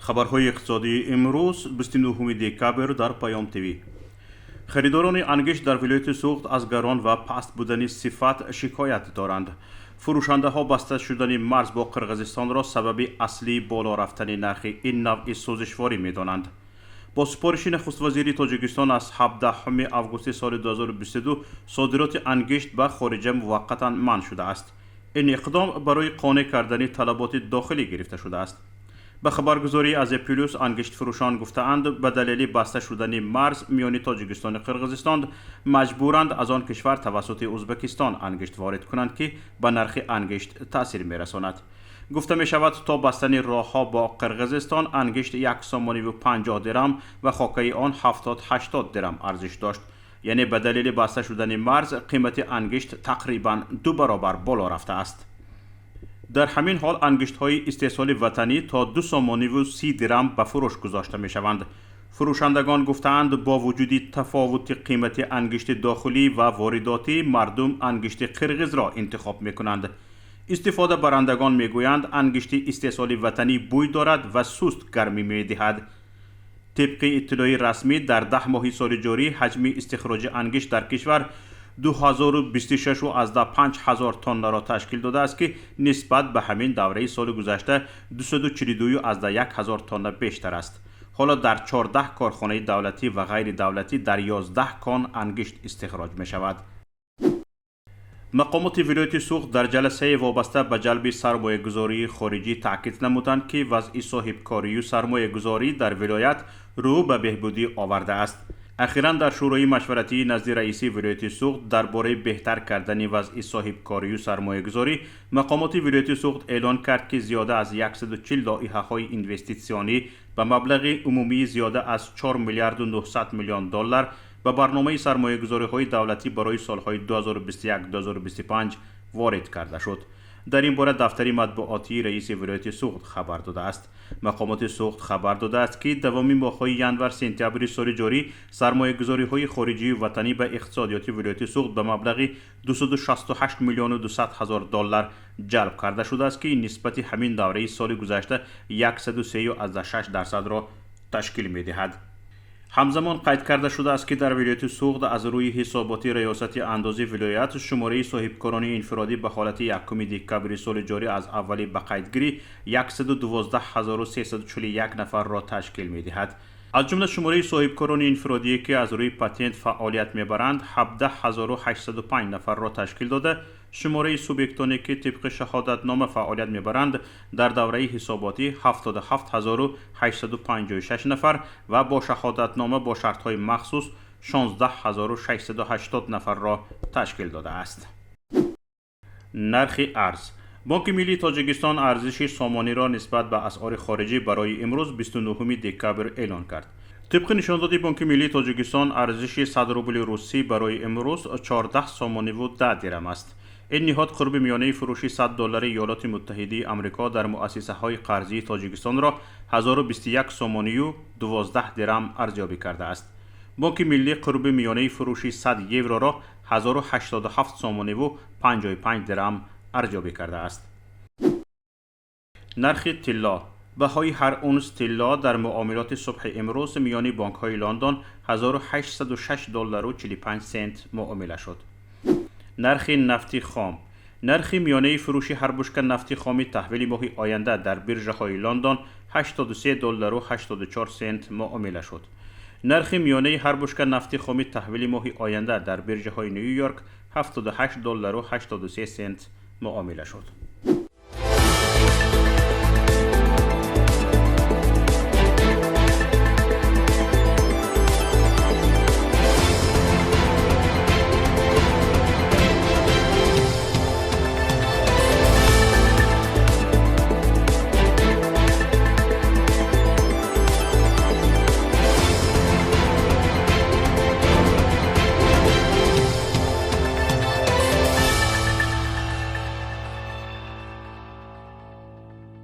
خبرهای اقتصادی امروز 29 دکبر در پیام تیوی. خریداران انگشت در ولایت سوخت از گران و پست بودن صفت شکایت دارند. فروشنده ها بسته شدن مرز با قرغیزستان را سبب اصلی بالا رفتن نرخ این نوع سوزشواری می دانند. با سپارش نخست وزیر تاجیکستان از 17 آگوست سال 2022 صادرات انگشت به خارج موقتا منع شده است. این اقدام برای قانع کردن طلبات داخلی گرفته شده است. به خبرگزاری از پلوس انگشت فروشان گفتند به دلیل بسته شدن مرز میان تاجیکستان و قرغیزستان مجبورند از آن کشور توسط ازبکستان انگشت وارد کنند که به نرخ انگشت تاثیر میرساند. گفته می شود تا بستن راه ها با قرغیزستان انگشت 150 درم و خاکه آن 70-80 درم ارزش داشت. یعنی به دلیل بسته شدن مرز قیمت انگشت تقریبا 2 برابر بالا رفته است. در همین حال انگشت های استحصال وطنی تا 230 درم به فروش گذاشته می شوند. فروشندگان گفتند با وجود تفاوت قیمت انگشت داخلی و وارداتی مردم انگشت قرغیز را انتخاب می کنند. استفاده برندگان می گویند انگشت استحصال وطنی بوی دارد و سست گرمی می دهد. طبق اطلاع رسمی در 10 ماه سال جاری حجم استخراج انگشت در کشور 2026 و از 5000 تن را تشکیل داده است که نسبت به همین دوره سال گذشته 242 از 1000 تن بیشتر است. حالا در 14 کارخانه دولتی و غیر دولتی در 11 کان انگشت استخراج می شود. مقامات ولایت سوخت در جلسه وابسته به جلب سرمایه گذاری خارجی تاکید نمودند که وضع صاحبکاری و سرمایه گذاری در ولایت رو به بهبودی آورده است. اخیراً در شورای مشورتی نزد رئیس ولایت سوخت درباره بهتر کردن وضع صاحبکاری و سرمایه گذاری مقامات ولایت سوخت اعلان کرد که زیاده از 140 لایحه های اینوستیسیونی به مبلغ عمومی زیاده از 4 میلیارد و 900 میلیون دلار به برنامه سرمایه گذاری های دولتی برای سالهای 2021-2025 وارد کرده شد. در این باره دفتر مطبوعاتی رئیس ولایت سوخت خبر داده است. مقامات سوخت خبر داده است که دوام ماه‌های ینور سپتامبر سال جاری سرمایه گذاری های خارجی و وطنی به اقتصادیات ولایت سوخت به مبلغ 268 میلیون و 200 هزار دلار جلب کرده شده است که نسبت همین دوره سال گذشته 103.6% را تشکیل می دهد. همزمان قید کرده شده است که در ولایت سوخت از روی حسابات ریاست اندازه ولایت شماره صاحبکاران انفرادی به حالت 1 دکبر سال جاری از اولی به قیدگیری 112341 نفر را تشکیل می دهد. از جمله شماره صاحبکاران انفرادی که از روی پتنت فعالیت میبرند 17805 نفر را تشکیل داده، شماره سوبیکتانی که طبق شهادتنامه فعالیت میبرند در دوره حساباتی 77856 نفر و با شهادتنامه با شرطهای مخصوص 16680 نفر را تشکیل داده است. نرخ ارز. بانک ملی تاجیکستان ارزش سامانی را نسبت به اسعار خارجی برای امروز 29 دکبر اعلان کرد. طبق نشانداد بانک ملی تاجیکستان ارزش 100 روبل روسی برای امروز 14 سامانی و 10 درم است. این نهاد قرب میانه فروش 100 دلار ایالات متحده آمریکا در مؤسسه های قرضی تاجیکستان را 1021 سامانی و 12 درم ارزیابی کرده است. بانک ملی قرب میانه فروش 100 یورو را 1087 سامانی و 55 درم ارزیابی کرده است. نرخ طلا. بهای هر اونس طلا در معاملات صبح امروز میان بانک های لندن 1806 دلار و 45 سنت معامله شد. نرخ نفت خام. نرخ میانه فروش هر بشکه نفت خام تحویل ماه آینده در بیرژه های لندن 83 دلار و 84 سنت معامله شد. نرخ میانه هر بشکه نفت خام تحویل ماه آینده در بیرژه های نیویورک 78 دلار و 83 سنت معامله شد.